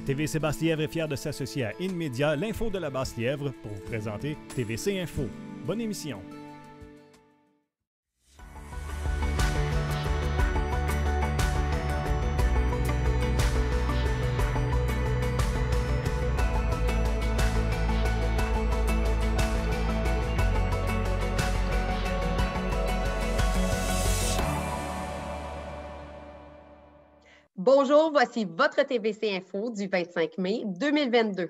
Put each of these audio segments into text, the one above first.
TVC Basse-Lièvre est fier de s'associer à InMédia, l'info de la Basse-Lièvre, pour vous présenter TVC Info. Bonne émission! Bonjour, voici votre TVC Info du 25 mai 2022.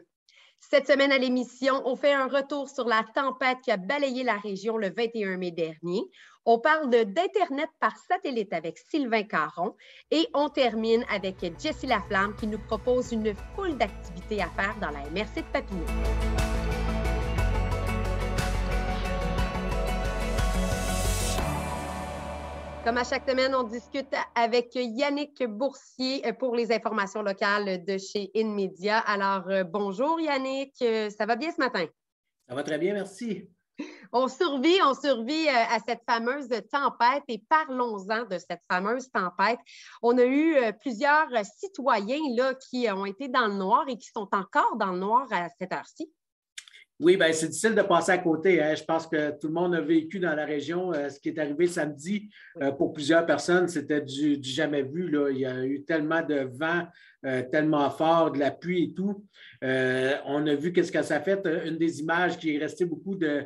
Cette semaine à l'émission, on fait un retour sur la tempête qui a balayé la région le 21 mai dernier. On parle d'Internet par satellite avec Sylvain Caron et on termine avec Jessie Laflamme qui nous propose une foule d'activités à faire dans la MRC de Papineau. Comme à chaque semaine, on discute avec Yannick Boursier pour les informations locales de chez InMédia. Alors, bonjour Yannick, ça va bien ce matin? Ça va très bien, merci. On survit à cette fameuse tempête et parlons-en de cette fameuse tempête. On a eu plusieurs citoyens là, qui ont été dans le noir et qui sont encore dans le noir à cette heure-ci. Oui, bien, c'est difficile de passer à côté. Hein. Je pense que tout le monde a vécu dans la région. Ce qui est arrivé samedi, pour plusieurs personnes, c'était du jamais vu. Là. Il y a eu tellement de vent, tellement fort, de la pluie et tout. On a vu qu'est-ce que ça a fait. Une des images qui est restée beaucoup de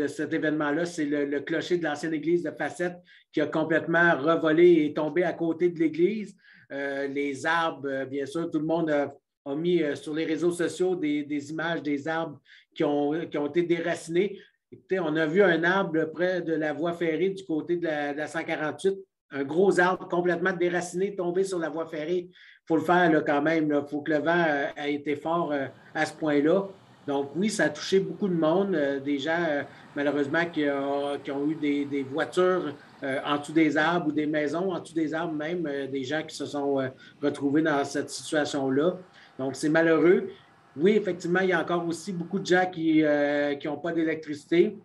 cet événement-là, c'est le clocher de l'ancienne église de Facette qui a complètement revolé et tombé à côté de l'église. Les arbres, bien sûr, tout le monde a mis sur les réseaux sociaux des images des arbres qui ont été déracinés. Écoutez, on a vu un arbre près de la voie ferrée du côté de la 148, un gros arbre complètement déraciné tombé sur la voie ferrée. Il faut le faire là, quand même. Il faut que le vent ait été fort à ce point-là. Donc oui, ça a touché beaucoup de monde, des gens malheureusement qui ont eu des voitures en dessous des arbres ou des maisons en dessous des arbres même, des gens qui se sont retrouvés dans cette situation-là. Donc, c'est malheureux. Oui, effectivement, il y a encore aussi beaucoup de gens qui n'ont pas d'électricité.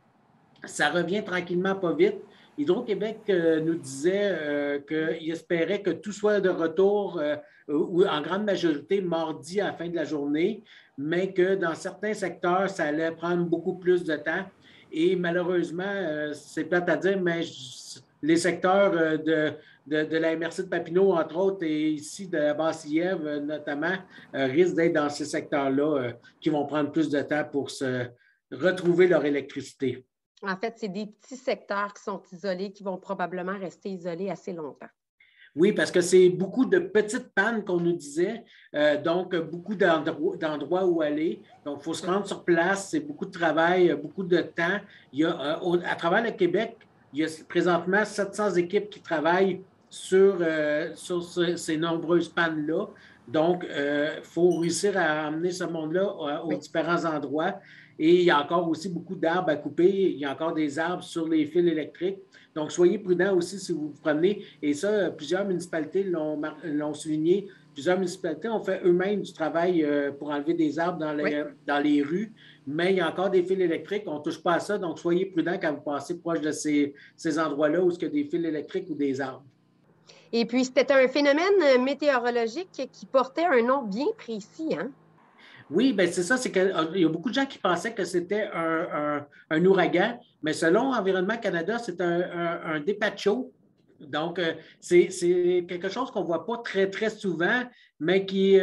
Ça revient tranquillement, pas vite. Hydro-Québec nous disait qu'il espérait que tout soit de retour, ou en grande majorité, mardi à la fin de la journée, mais que dans certains secteurs, ça allait prendre beaucoup plus de temps. Et malheureusement, c'est plate à dire, mais les secteurs de la MRC de Papineau, entre autres, et ici de la Basse-Lièvre, notamment, risquent d'être dans ces secteurs-là qui vont prendre plus de temps pour se retrouver leur électricité. En fait, c'est des petits secteurs qui sont isolés, qui vont probablement rester isolés assez longtemps. Oui, parce que c'est beaucoup de petites pannes qu'on nous disait, donc beaucoup d'endroits où aller. Donc, il faut se rendre sur place, c'est beaucoup de travail, beaucoup de temps. Il y a, à travers le Québec, il y a présentement 700 équipes qui travaillent sur ces nombreuses pannes-là. Donc, il faut réussir à amener ce monde-là aux différents endroits. Et il y a encore aussi beaucoup d'arbres à couper. Il y a encore des arbres sur les fils électriques. Donc, soyez prudents aussi si vous vous promenez. Et ça, plusieurs municipalités l'ont souligné. Plusieurs municipalités ont fait eux-mêmes du travail pour enlever des arbres dans les rues. Mais il y a encore des fils électriques. On ne touche pas à ça. Donc, soyez prudents quand vous passez proche de ces endroits-là où il y a des fils électriques ou des arbres. Et puis, c'était un phénomène météorologique qui portait un nom bien précis, hein? Oui, bien c'est ça, c'est qu'il y a beaucoup de gens qui pensaient que c'était un ouragan, mais selon Environnement Canada, c'est un dépacho. Donc, c'est quelque chose qu'on ne voit pas très, très souvent, mais qui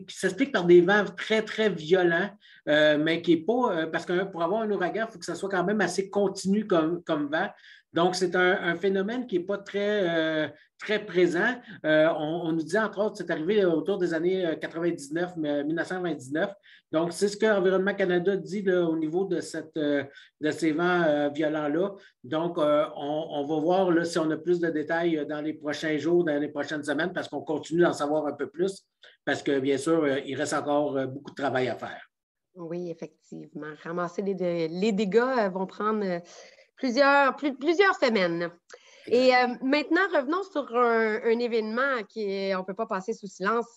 s'explique par des vents très, très violents, mais qui n'est pas, parce que pour avoir un ouragan, il faut que ça soit quand même assez continu comme vent. Donc, c'est un phénomène qui n'est pas très, très présent. On nous dit, entre autres, c'est arrivé autour des années 1999. Donc, c'est ce que Environnement Canada dit là, au niveau de ces vents violents-là. Donc, on va voir là, si on a plus de détails dans les prochains jours, dans les prochaines semaines, parce qu'on continue d'en savoir un peu plus, parce que, bien sûr, il reste encore beaucoup de travail à faire. Oui, effectivement. Ramasser les dégâts vont prendre plusieurs semaines. Et maintenant, revenons sur un événement on ne peut pas passer sous silence.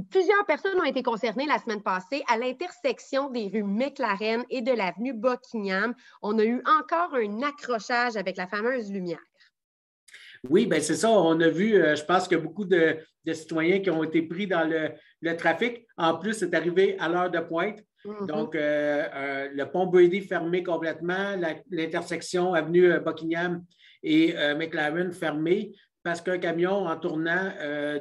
Plusieurs personnes ont été concernées la semaine passée à l'intersection des rues McLaren et de l'avenue Buckingham. On a eu encore un accrochage avec la fameuse lumière. Oui, bien c'est ça. On a vu, je pense qu'il y a beaucoup de citoyens qui ont été pris dans le trafic. En plus, c'est arrivé à l'heure de pointe. Donc, le pont Brady fermé complètement, l'intersection avenue Buckingham et McLaren fermée parce qu'un camion, en tournant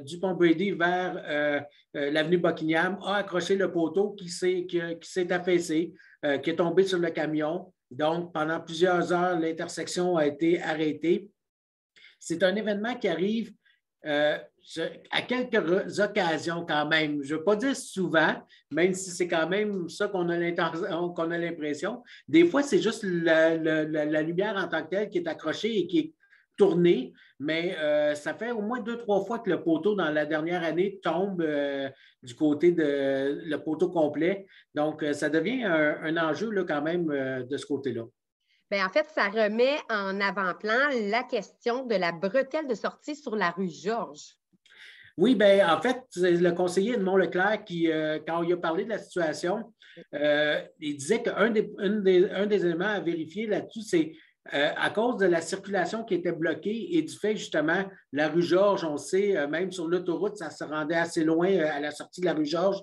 du pont Brady vers l'avenue Buckingham, a accroché le poteau qui s'est affaissé, qui est tombé sur le camion. Donc, pendant plusieurs heures, l'intersection a été arrêtée. C'est un événement qui arrive à quelques occasions quand même. Je ne veux pas dire souvent, même si c'est quand même ça qu'on a l'impression. Des fois, c'est juste la lumière en tant que telle qui est accrochée et qui est tournée, mais ça fait au moins 2-3 fois que le poteau dans la dernière année tombe du côté de le poteau complet. Donc, ça devient un enjeu là, quand même de ce côté-là. Bien, en fait, ça remet en avant-plan la question de la bretelle de sortie sur la rue Georges. Oui, bien, en fait, c'est le conseiller Edmond Leclerc qui, quand il a parlé de la situation, il disait qu'un des éléments à vérifier là-dessus, c'est à cause de la circulation qui était bloquée et du fait, justement, la rue Georges, on sait, même sur l'autoroute, ça se rendait assez loin à la sortie de la rue Georges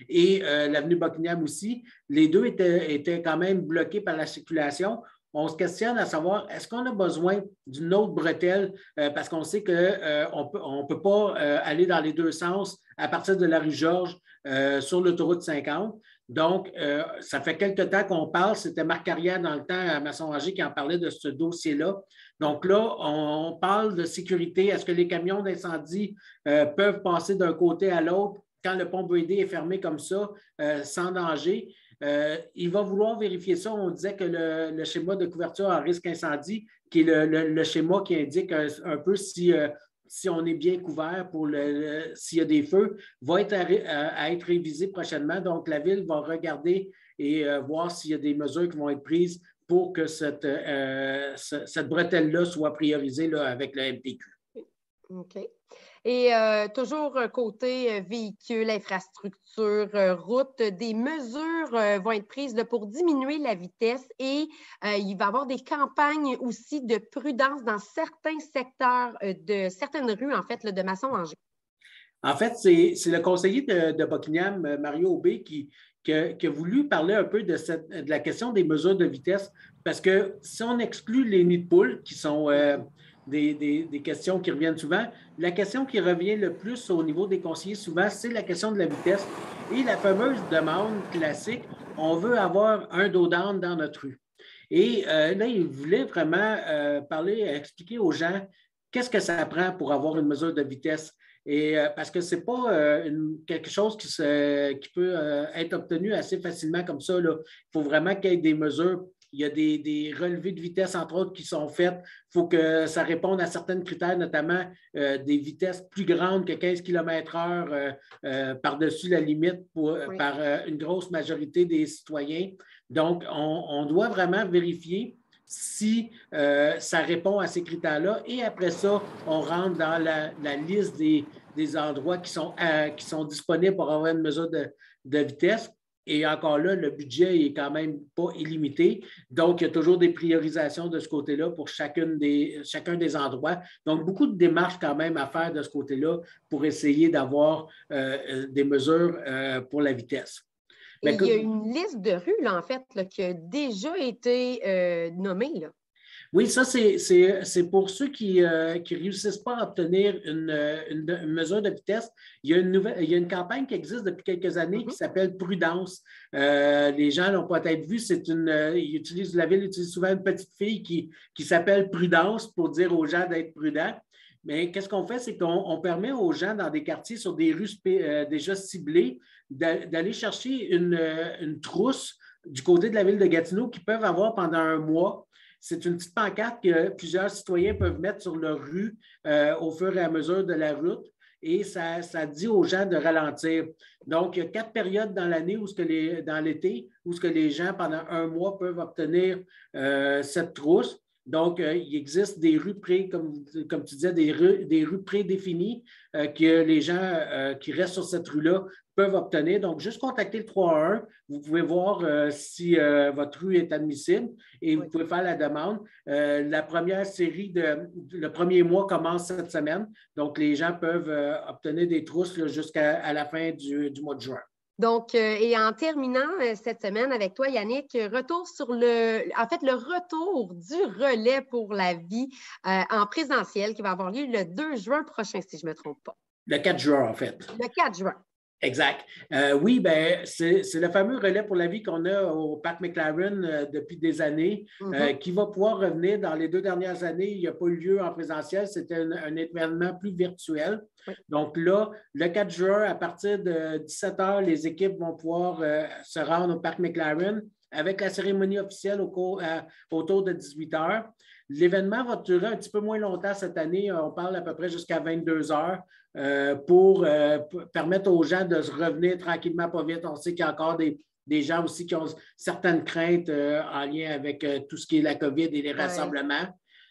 et l'avenue Buckingham aussi. Les deux étaient quand même bloqués par la circulation. On se questionne à savoir, est-ce qu'on a besoin d'une autre bretelle parce qu'on sait qu'on ne peut pas aller dans les deux sens à partir de la rue Georges sur l'autoroute 50. Donc, ça fait quelque temps qu'on parle. C'était Marc Carrière dans le temps à Masson-Angers qui en parlait de ce dossier-là. Donc là, on parle de sécurité. Est-ce que les camions d'incendie peuvent passer d'un côté à l'autre quand le pont Brady est fermé comme ça, sans danger? Il va vouloir vérifier ça. On disait que le schéma de couverture à risque incendie, qui est le schéma qui indique un peu si on est bien couvert pour s'il y a des feux, va être à être révisé prochainement. Donc, la Ville va regarder et voir s'il y a des mesures qui vont être prises pour que cette bretelle-là soit priorisée là, avec le MTQ. OK. Et toujours côté véhicules, infrastructures, routes, des mesures vont être prises là, pour diminuer la vitesse et il va y avoir des campagnes aussi de prudence dans certains secteurs de certaines rues, en fait, là, de Masson-Angers. En fait, c'est le conseiller de Buckingham, Mario Aubé, qui a voulu parler un peu de la question des mesures de vitesse, parce que si on exclut les nids de poules, qui sont des questions qui reviennent souvent, la question qui revient le plus au niveau des conseillers souvent, c'est la question de la vitesse et la fameuse demande classique, on veut avoir un dos down dans notre rue. Et là, il voulait vraiment expliquer aux gens qu'est-ce que ça prend pour avoir une mesure de vitesse. Et parce que ce n'est pas quelque chose qui peut être obtenu assez facilement comme ça. Là. Il faut vraiment qu'il y ait des mesures. Il y a des relevés de vitesse, entre autres, qui sont faites. Il faut que ça réponde à certains critères, notamment des vitesses plus grandes que 15 km/h par-dessus la limite par une grosse majorité des citoyens. Donc, on doit vraiment vérifier si ça répond à ces critères-là. Et après ça, on rentre dans la liste des endroits qui sont disponibles pour avoir une mesure de vitesse. Et encore là, le budget n'est quand même pas illimité. Donc, il y a toujours des priorisations de ce côté-là pour chacun des endroits. Donc, beaucoup de démarches quand même à faire de ce côté-là pour essayer d'avoir des mesures pour la vitesse. Et il y a une liste de rues, là, en fait, là, qui a déjà été nommée. Là. Oui, ça, c'est pour ceux qui ne réussissent pas à obtenir une mesure de vitesse. Il y a une campagne qui existe depuis quelques années qui s'appelle Prudence. Les gens l'ont peut-être vu, la Ville utilise souvent une petite fille qui s'appelle Prudence pour dire aux gens d'être prudents. Mais qu'est-ce qu'on fait? C'est qu'on permet aux gens dans des quartiers, sur des rues déjà ciblées, d'aller chercher une trousse du côté de la Ville de Gatineau qu'ils peuvent avoir pendant un mois. C'est une petite pancarte que plusieurs citoyens peuvent mettre sur leur rue au fur et à mesure de la route et ça dit aux gens de ralentir. Donc, il y a 4 périodes dans l'année dans l'été où les gens, pendant un mois, peuvent obtenir cette trousse. Donc, il existe des rues comme tu disais, des rues prédéfinies que les gens qui restent sur cette rue-là peuvent obtenir. Donc, juste contacter le 311. Vous pouvez voir si votre rue est admissible et vous pouvez faire la demande. La première série le premier mois commence cette semaine. Donc, les gens peuvent obtenir des trousses jusqu'à la fin du mois de juin. Donc, et en terminant cette semaine avec toi, Yannick, retour sur le retour du relais pour la vie en présentiel qui va avoir lieu le 2 juin prochain, si je ne me trompe pas. Le 4 juin, en fait. Le 4 juin. Exact. Oui, ben c'est le fameux relais pour la vie qu'on a au Parc McLaren depuis des années, qui va pouvoir revenir dans les 2 dernières années. Il n'y a pas eu lieu en présentiel, c'était un événement plus virtuel. Oui. Donc là, le 4 juin, à partir de 17 h, les équipes vont pouvoir se rendre au Parc McLaren avec la cérémonie officielle autour de 18 h. L'événement va durer un petit peu moins longtemps cette année. On parle à peu près jusqu'à 22 h pour permettre aux gens de se revenir tranquillement, pas vite. On sait qu'il y a encore des gens aussi qui ont certaines craintes en lien avec tout ce qui est la COVID et les rassemblements.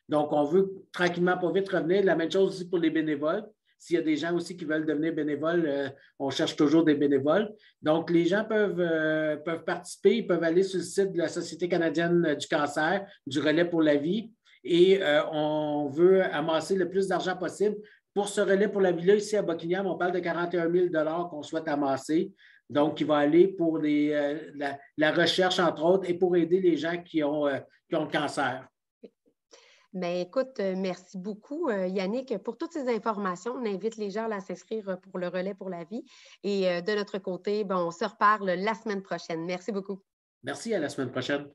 Donc, on veut tranquillement, pas vite revenir. La même chose aussi pour les bénévoles. S'il y a des gens aussi qui veulent devenir bénévoles, on cherche toujours des bénévoles. Donc, les gens peuvent participer. Ils peuvent aller sur le site de la Société canadienne du cancer, du relais pour la vie. Et on veut amasser le plus d'argent possible. Pour ce relais pour la vie-là, ici à Buckingham, on parle de 41 000 $ qu'on souhaite amasser. Donc, il va aller pour la recherche, entre autres, et pour aider les gens qui ont le cancer. Bien, écoute, merci beaucoup, Yannick, pour toutes ces informations. On invite les gens à s'inscrire pour le relais pour la vie. Et de notre côté, on se reparle la semaine prochaine. Merci beaucoup. Merci, à la semaine prochaine.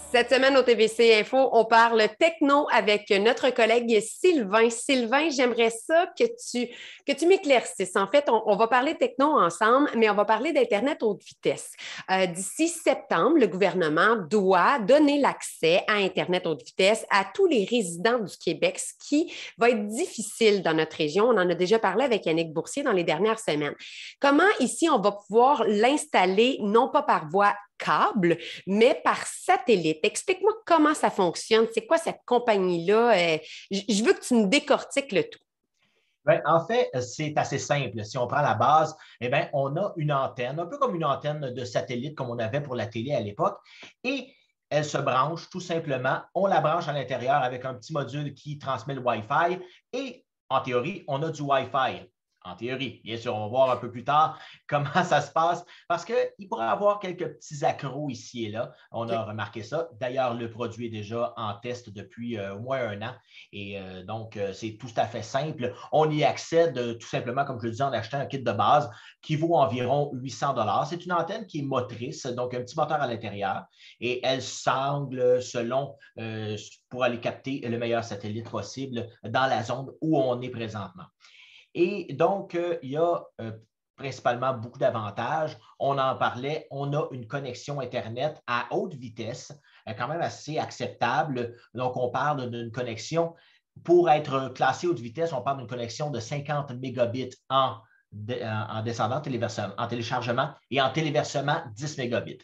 Cette semaine au TVC Info, on parle techno avec notre collègue Sylvain. Sylvain, j'aimerais ça que tu m'éclaircisses. En fait, on va parler techno ensemble, mais on va parler d'Internet haute vitesse. D'ici septembre, le gouvernement doit donner l'accès à Internet haute vitesse à tous les résidents du Québec, ce qui va être difficile dans notre région. On en a déjà parlé avec Yannick Boursier dans les dernières semaines. Comment ici, on va pouvoir l'installer, non pas par voie câble, mais par satellite. Explique-moi comment ça fonctionne. C'est quoi cette compagnie-là? Je veux que tu me décortiques le tout. Bien, en fait, c'est assez simple. Si on prend la base, eh bien, on a une antenne, un peu comme une antenne de satellite comme on avait pour la télé à l'époque, et elle se branche tout simplement. On la branche à l'intérieur avec un petit module qui transmet le Wi-Fi et en théorie, on a du Wi-Fi. En théorie, bien sûr, on va voir un peu plus tard comment ça se passe parce qu'il pourrait y avoir quelques petits accros ici et là. On a remarqué ça. D'ailleurs, le produit est déjà en test depuis au moins 1 an et donc, c'est tout à fait simple. On y accède tout simplement, comme je le disais, en achetant un kit de base qui vaut environ 800 $. C'est une antenne qui est motrice, donc un petit moteur à l'intérieur et elle sangle selon pour aller capter le meilleur satellite possible dans la zone où on est présentement. Et donc, il y a principalement beaucoup d'avantages. On en parlait, on a une connexion Internet à haute vitesse, quand même assez acceptable. Donc, on parle d'une connexion, pour être classé haute vitesse, on parle d'une connexion de 50 mégabits en descendant, en téléchargement et en téléversement 10 mégabits.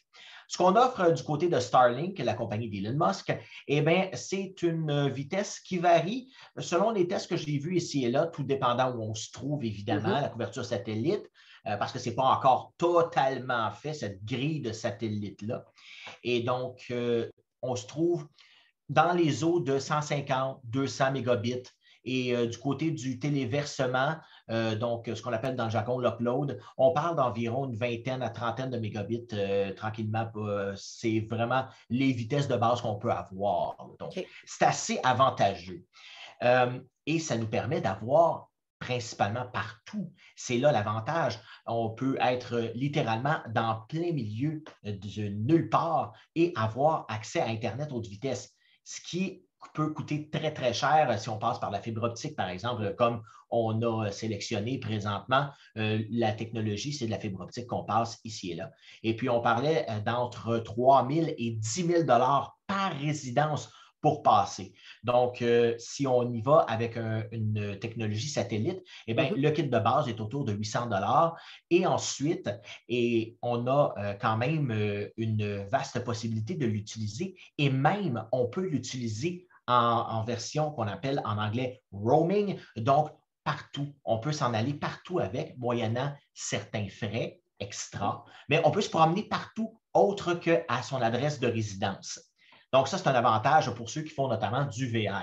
Ce qu'on offre du côté de Starlink, la compagnie d'Elon Musk, eh bien, c'est une vitesse qui varie selon les tests que j'ai vus ici et là, tout dépendant où on se trouve, évidemment, la couverture satellite, parce que ce n'est pas encore totalement fait, cette grille de satellite-là. Et donc, on se trouve dans les eaux de 150, 200 mégabits. Et du côté du téléversement, donc ce qu'on appelle dans le jargon l'upload, on parle d'environ une vingtaine à trentaine de mégabits tranquillement. C'est vraiment les vitesses de base qu'on peut avoir. Donc, c'est assez avantageux. Et ça nous permet d'avoir principalement partout. C'est là l'avantage. On peut être littéralement dans plein milieu de nulle part et avoir accès à Internet haute vitesse, ce qui peut coûter très, très cher si on passe par la fibre optique, par exemple, comme on a sélectionné présentement la technologie, c'est de la fibre optique qu'on passe ici et là. Et puis, on parlait d'entre 3 000 et 10 000 $ par résidence pour passer. Donc, si on y va avec une technologie satellite, eh bien, le kit de base est autour de 800 $. Et ensuite, on a quand même une vaste possibilité de l'utiliser et même, on peut l'utiliser en version qu'on appelle en anglais roaming. Donc, partout, on peut s'en aller partout avec, moyennant certains frais extra, mais on peut se promener partout autre qu'à son adresse de résidence. Donc, ça, c'est un avantage pour ceux qui font notamment du VR.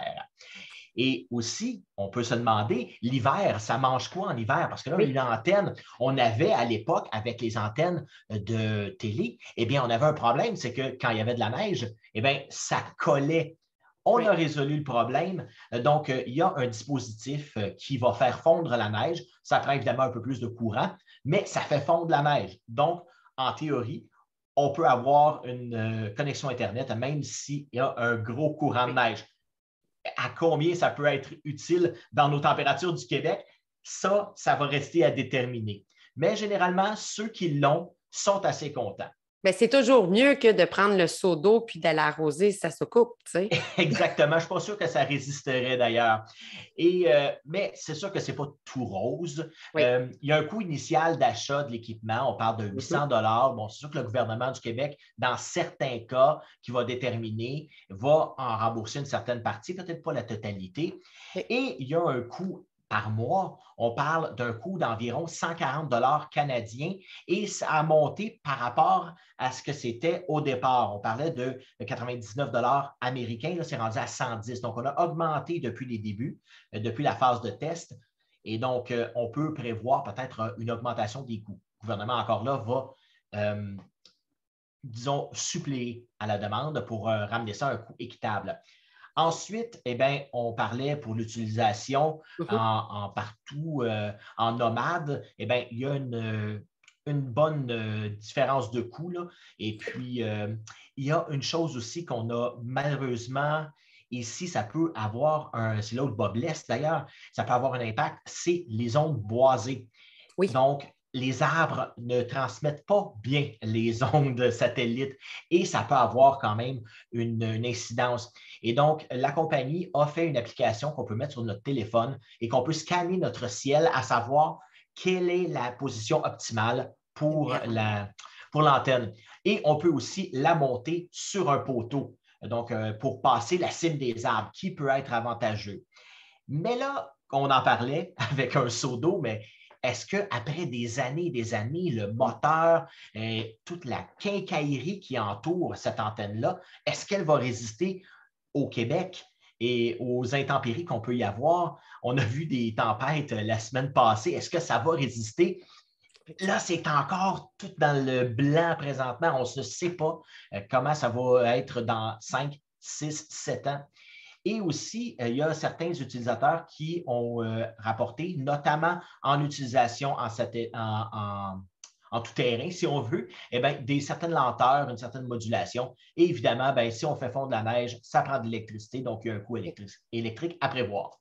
Et aussi, on peut se demander, l'hiver, ça mange quoi en hiver? Parce que là, une antenne, on avait à l'époque, avec les antennes de télé, eh bien, on avait un problème, c'est que quand il y avait de la neige, eh bien, ça collait. On a résolu le problème. Donc, il y a un dispositif qui va faire fondre la neige. Ça prend évidemment un peu plus de courant, mais ça fait fondre la neige. Donc, en théorie, on peut avoir une connexion Internet, même s'il y a un gros courant de neige. À combien ça peut être utile dans nos températures du Québec? Ça va rester à déterminer. Mais généralement, ceux qui l'ont sont assez contents. Bien, c'est toujours mieux que de prendre le seau d'eau puis d'aller arroser si ça se coupe, tu sais. Exactement. Je ne suis pas sûr que ça résisterait d'ailleurs. Mais c'est sûr que ce n'est pas tout rose. Il y a un coût initial d'achat de l'équipement. On parle de 800 $. Bon, c'est sûr que le gouvernement du Québec, dans certains cas, qui va déterminer, va en rembourser une certaine partie, peut-être pas la totalité. Et il y a un coût par mois, on parle d'un coût d'environ 140 $ canadiens et ça a monté par rapport à ce que c'était au départ. On parlait de 99 $ américains, là, c'est rendu à 110. Donc, on a augmenté depuis les débuts, depuis la phase de test. Et donc, on peut prévoir peut-être une augmentation des coûts. Le gouvernement, encore là, va, disons, suppléer à la demande pour ramener ça à un coût équitable. Ensuite, eh bien, on parlait pour l'utilisation en partout, en nomade, eh bien, il y a une bonne différence de coût, là. Et puis, il y a une chose aussi qu'on a malheureusement ici, ça peut avoir c'est là où le bas blesse d'ailleurs, ça peut avoir un impact, c'est les ondes boisées. Oui. Donc, les arbres ne transmettent pas bien les ondes satellites et ça peut avoir quand même une incidence. Et donc, la compagnie a fait une application qu'on peut mettre sur notre téléphone et qu'on peut scanner notre ciel à savoir quelle est la position optimale pour l'antenne. Et on peut aussi la monter sur un poteau, donc pour passer la cime des arbres, qui peut être avantageux. Mais là, on en parlait avec un seau d'eau, mais est-ce qu'après des années, le moteur, toute la quincaillerie qui entoure cette antenne-là, est-ce qu'elle va résister au Québec et aux intempéries qu'on peut y avoir? On a vu des tempêtes la semaine passée. Est-ce que ça va résister? Là, c'est encore tout dans le blanc présentement. On ne sait pas comment ça va être dans 5, 6, 7 ans. Et aussi, il y a certains utilisateurs qui ont rapporté, notamment en utilisation en tout terrain, si on veut, eh bien, certaines lenteurs, une certaine modulation. Et évidemment, bien, si on fait fondre la neige, ça prend de l'électricité, donc il y a un coût électrique à prévoir.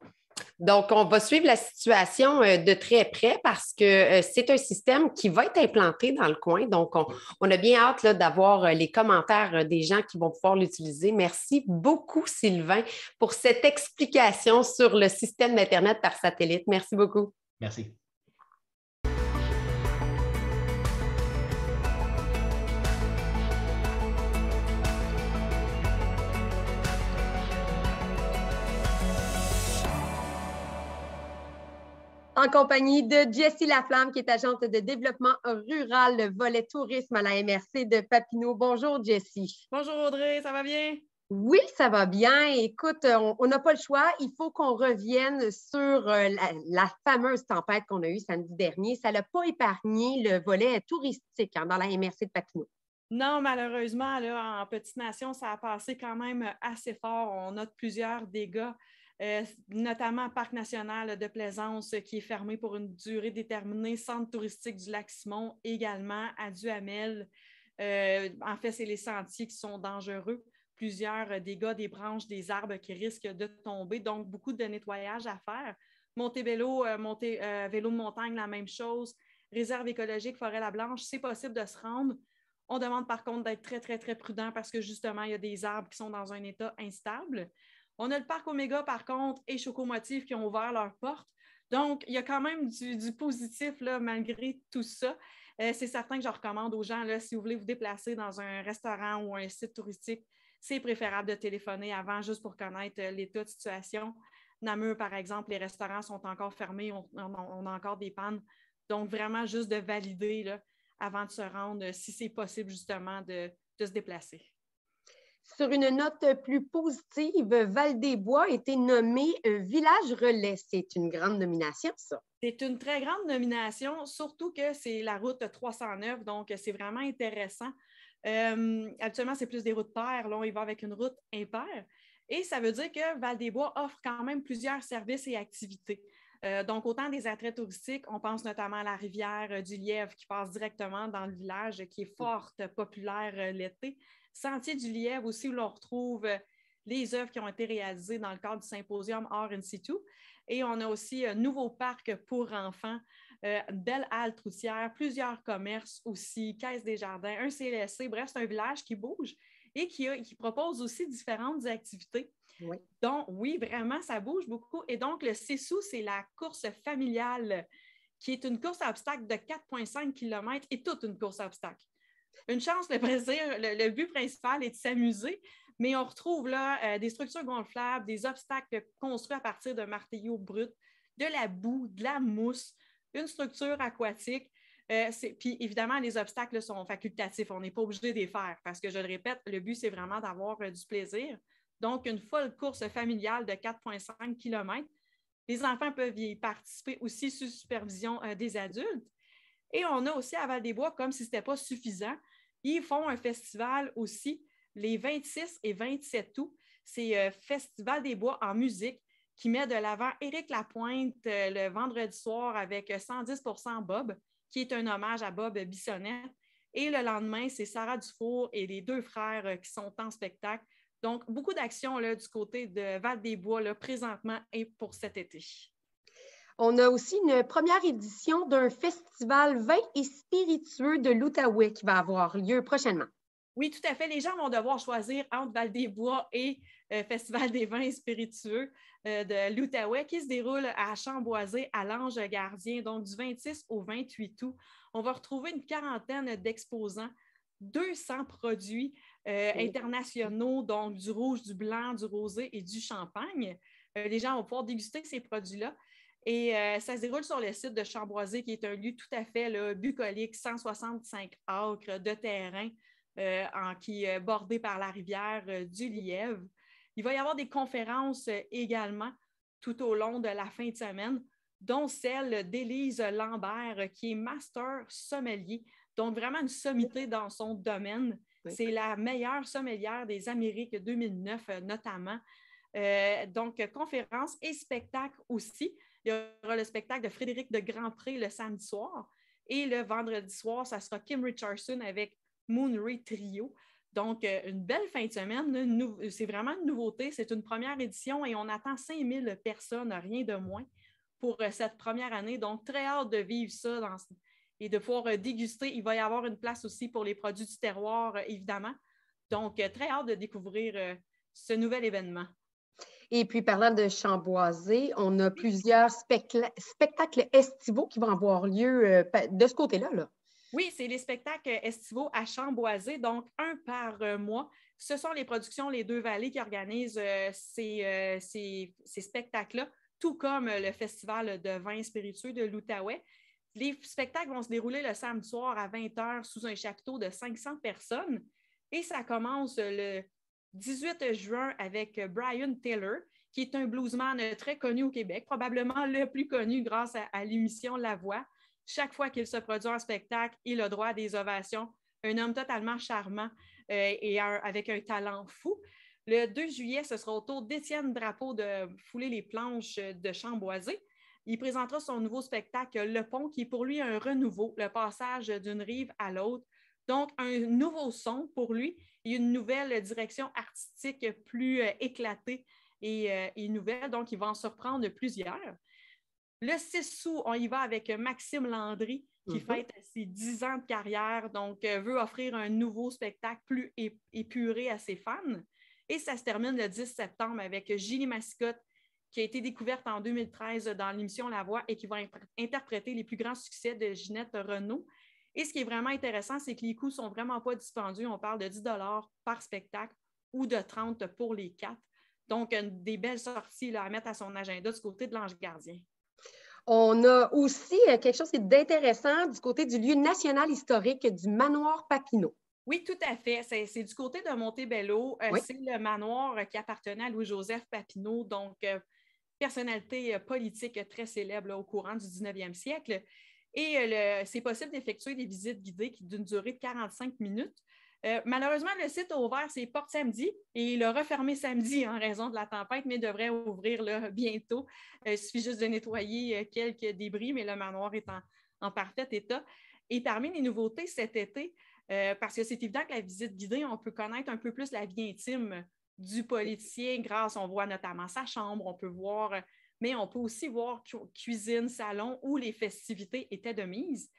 Donc, on va suivre la situation de très près parce que c'est un système qui va être implanté dans le coin. Donc, on a bien hâte là, d'avoir les commentaires des gens qui vont pouvoir l'utiliser. Merci beaucoup, Sylvain, pour cette explication sur le système d'Internet par satellite. Merci beaucoup. Merci. En compagnie de Jessie Laflamme, qui est agente de développement rural, le volet tourisme à la MRC de Papineau. Bonjour, Jessie. Bonjour, Audrey, ça va bien? Oui, ça va bien. Écoute, on n'a pas le choix. Il faut qu'on revienne sur la fameuse tempête qu'on a eue samedi dernier. Ça n'a pas épargné le volet touristique dans la MRC de Papineau. Non, malheureusement, là, en Petite Nation, ça a passé quand même assez fort. On note plusieurs dégâts. Notamment Parc national de Plaisance qui est fermé pour une durée déterminée, centre touristique du Lac-Simon également, à Duhamel. En fait, c'est les sentiers qui sont dangereux. Plusieurs dégâts des branches, des arbres qui risquent de tomber, donc beaucoup de nettoyage à faire. Montebello, vélo de montagne, la même chose. Réserve écologique Forêt-la-Blanche, c'est possible de se rendre. On demande par contre d'être très, très, très prudent parce que justement, il y a des arbres qui sont dans un état instable. On a le parc Omega, par contre, et Chocomotive qui ont ouvert leurs portes. Donc, il y a quand même du positif là, malgré tout ça. C'est certain que je recommande aux gens, là, si vous voulez vous déplacer dans un restaurant ou un site touristique, c'est préférable de téléphoner avant juste pour connaître l'état de situation. Namur, par exemple, les restaurants sont encore fermés, on a encore des pannes. Donc, vraiment, juste de valider là, avant de se rendre, si c'est possible justement de se déplacer. Sur une note plus positive, Val-des-Bois a été nommé village relais. C'est une grande nomination, ça. C'est une très grande nomination, surtout que c'est la route 309, donc c'est vraiment intéressant. Habituellement, c'est plus des routes paires. Là, on y va avec une route impaire. Et ça veut dire que Val-des-Bois offre quand même plusieurs services et activités. Donc, autant des attraits touristiques, on pense notamment à la rivière du Lièvre qui passe directement dans le village, qui est fort populaire l'été. Sentier du Lièvre aussi, où l'on retrouve les œuvres qui ont été réalisées dans le cadre du symposium Art in situ. Et on a aussi un nouveau parc pour enfants, belle halte routière, plusieurs commerces aussi, Caisse des Jardins, un CLSC. Bref, c'est un village qui bouge et qui propose aussi différentes activités. Oui. Donc, oui, vraiment, ça bouge beaucoup. Et donc, le CESU, c'est la course familiale, qui est une course à obstacles de 4,5 km et toute une course à obstacles. Une chance, le but principal est de s'amuser, mais on retrouve là des structures gonflables, des obstacles construits à partir de matériaux bruts, de la boue, de la mousse, une structure aquatique. Puis évidemment, les obstacles sont facultatifs. On n'est pas obligé de les faire parce que, je le répète, le but, c'est vraiment d'avoir du plaisir. Donc, une folle course familiale de 4,5 km. Les enfants peuvent y participer aussi sous supervision des adultes. Et on a aussi à Val-des-Bois, comme si ce n'était pas suffisant, ils font un festival aussi les 26 et 27 août. C'est Festival des Bois en musique qui met de l'avant Éric Lapointe le vendredi soir avec 110% Bob, qui est un hommage à Bob Bissonnette. Et le lendemain, c'est Sarah Dufour et les deux frères qui sont en spectacle. Donc, beaucoup d'actions du côté de Val-des-Bois là, présentement et pour cet été. On a aussi une première édition d'un festival vin et spiritueux de l'Outaouais qui va avoir lieu prochainement. Oui, tout à fait. Les gens vont devoir choisir entre Val-des-Bois et Festival des vins et spiritueux de l'Outaouais qui se déroule à Chamboisé, à l'Ange Gardien, donc du 26 au 28 août. On va retrouver une quarantaine d'exposants, 200 produits internationaux, donc du rouge, du blanc, du rosé et du champagne. Les gens vont pouvoir déguster ces produits-là. Et ça se déroule sur le site de Chamboisé, qui est un lieu tout à fait là, bucolique, 165 acres de terrain qui est bordé par la rivière du Lièvre. Il va y avoir des conférences également tout au long de la fin de semaine, dont celle d'Élise Lambert, qui est master sommelier, donc vraiment une sommité dans son domaine. Oui. C'est la meilleure sommelière des Amériques 2009 notamment. Donc, conférences et spectacles aussi. Il y aura le spectacle de Frédéric de Grandpré le samedi soir. Et le vendredi soir, ça sera Kim Richardson avec Moonray Trio. Donc, une belle fin de semaine. C'est vraiment une nouveauté. C'est une première édition et on attend 5000 personnes, rien de moins, pour cette première année. Donc, très hâte de vivre ça et de pouvoir déguster. Il va y avoir une place aussi pour les produits du terroir, évidemment. Donc, très hâte de découvrir ce nouvel événement. Et puis, parlant de Chamboisé, on a plusieurs spectacles estivaux qui vont avoir lieu de ce côté-là, là. Oui, c'est les spectacles estivaux à Chamboisé, donc un par mois. Ce sont les productions Les Deux Vallées qui organisent ces spectacles-là, tout comme le Festival de vin spiritueux de l'Outaouais. Les spectacles vont se dérouler le samedi soir à 20h sous un chapiteau de 500 personnes et ça commence le 18 juin avec Brian Taylor, qui est un bluesman très connu au Québec, probablement le plus connu grâce à l'émission La Voix. Chaque fois qu'il se produit un spectacle, il a droit à des ovations. Un homme totalement charmant et avec un talent fou. Le 2 juillet, ce sera au tour d'Étienne Drapeau de fouler les planches de Chamboisé. Il présentera son nouveau spectacle Le Pont, qui est pour lui un renouveau, le passage d'une rive à l'autre. Donc, un nouveau son pour lui et une nouvelle direction artistique plus éclatée et nouvelle. Donc, il va en surprendre plusieurs. Le 6 août, on y va avec Maxime Landry, qui fête ses 10 ans de carrière, donc veut offrir un nouveau spectacle plus épuré à ses fans. Et ça se termine le 10 septembre avec Julie Mascotte, qui a été découverte en 2013 dans l'émission La Voix et qui va interpréter les plus grands succès de Ginette Renault. Et ce qui est vraiment intéressant, c'est que les coûts ne sont vraiment pas dispendieux. On parle de 10 $ par spectacle ou de 30 pour les 4. Donc, des belles sorties là, à mettre à son agenda du côté de l'Ange Gardien. On a aussi quelque chose d'intéressant du côté du lieu national historique du manoir Papineau. Oui, tout à fait. C'est du côté de Montebello. Oui. C'est le manoir qui appartenait à Louis-Joseph Papineau, donc personnalité politique très célèbre là, au courant du 19e siècle. Et c'est possible d'effectuer des visites guidées d'une durée de 45 minutes. Malheureusement, le site a ouvert ses portes samedi et il a refermé samedi en raison de la tempête, mais devrait ouvrir là, bientôt. Il suffit juste de nettoyer quelques débris, mais le manoir est en parfait état. Et parmi les nouveautés cet été, parce que c'est évident que la visite guidée, on peut connaître un peu plus la vie intime du politicien on voit notamment sa chambre, on peut voir, mais on peut aussi voir cuisine, salon, où les festivités étaient de mise.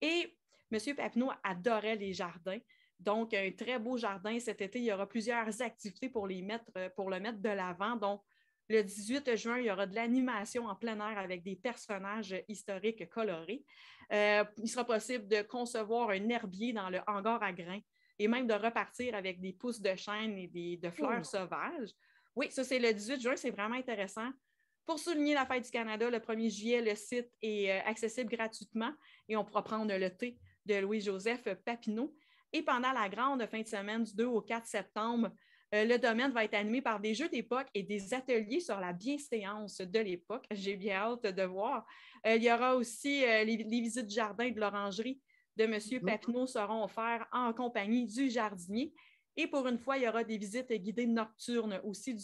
Et M. Papineau adorait les jardins. Donc, un très beau jardin cet été. Il y aura plusieurs activités pour le mettre de l'avant. Donc, le 18 juin, il y aura de l'animation en plein air avec des personnages historiques colorés. Il sera possible de concevoir un herbier dans le hangar à grains et même de repartir avec des pousses de chêne et de fleurs sauvages. Oui, ça, c'est le 18 juin. C'est vraiment intéressant. Pour souligner la Fête du Canada, le 1er juillet, le site est accessible gratuitement et on pourra prendre le thé de Louis-Joseph Papineau. Et pendant la grande fin de semaine du 2 au 4 septembre, le domaine va être animé par des jeux d'époque et des ateliers sur la bienséance de l'époque. J'ai bien hâte de voir. Il y aura aussi les visites du jardin de l'orangerie de M. Papineau seront offertes en compagnie du jardinier. Et pour une fois, il y aura des visites guidées nocturnes aussi du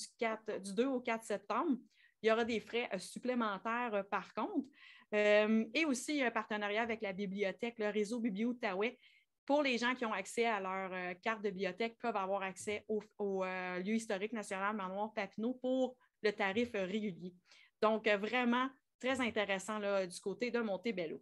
2 au 4 septembre. Il y aura des frais supplémentaires par contre. Et aussi un partenariat avec la bibliothèque, le réseau Biblio-Outaouais. Pour les gens qui ont accès à leur carte de bibliothèque, peuvent avoir accès au lieu historique national Manoir Papineau pour le tarif régulier. Donc, vraiment très intéressant là, du côté de Montebello.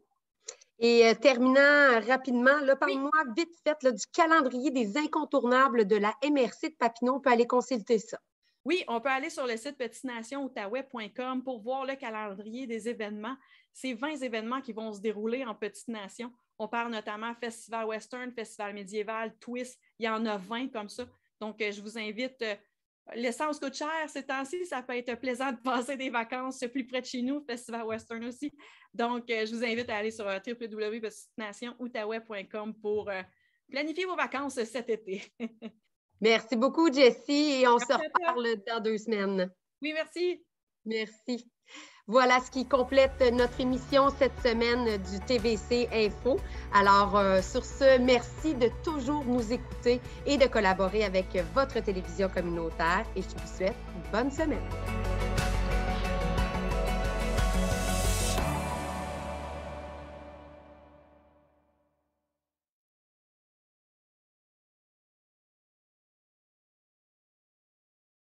Et terminant rapidement, parle-moi vite fait là, du calendrier des incontournables de la MRC de Papineau. On peut aller consulter ça. Oui, on peut aller sur le site petitnationoutaouais.com pour voir le calendrier des événements. C'est 20 événements qui vont se dérouler en Petite Nation. On parle notamment Festival Western, Festival médiéval, Twist. Il y en a 20 comme ça. Donc, je vous invite. L'essence coûte cher ces temps-ci. Ça peut être plaisant de passer des vacances plus près de chez nous, Festival Western aussi. Donc, je vous invite à aller sur www.petitnationoutaouais.com pour planifier vos vacances cet été. Merci beaucoup, Jessie. Et on se reparle dans 2 semaines. Oui, merci. Merci. Voilà ce qui complète notre émission cette semaine du TVC Info. Alors, sur ce, merci de toujours nous écouter et de collaborer avec votre télévision communautaire. Et je vous souhaite une bonne semaine.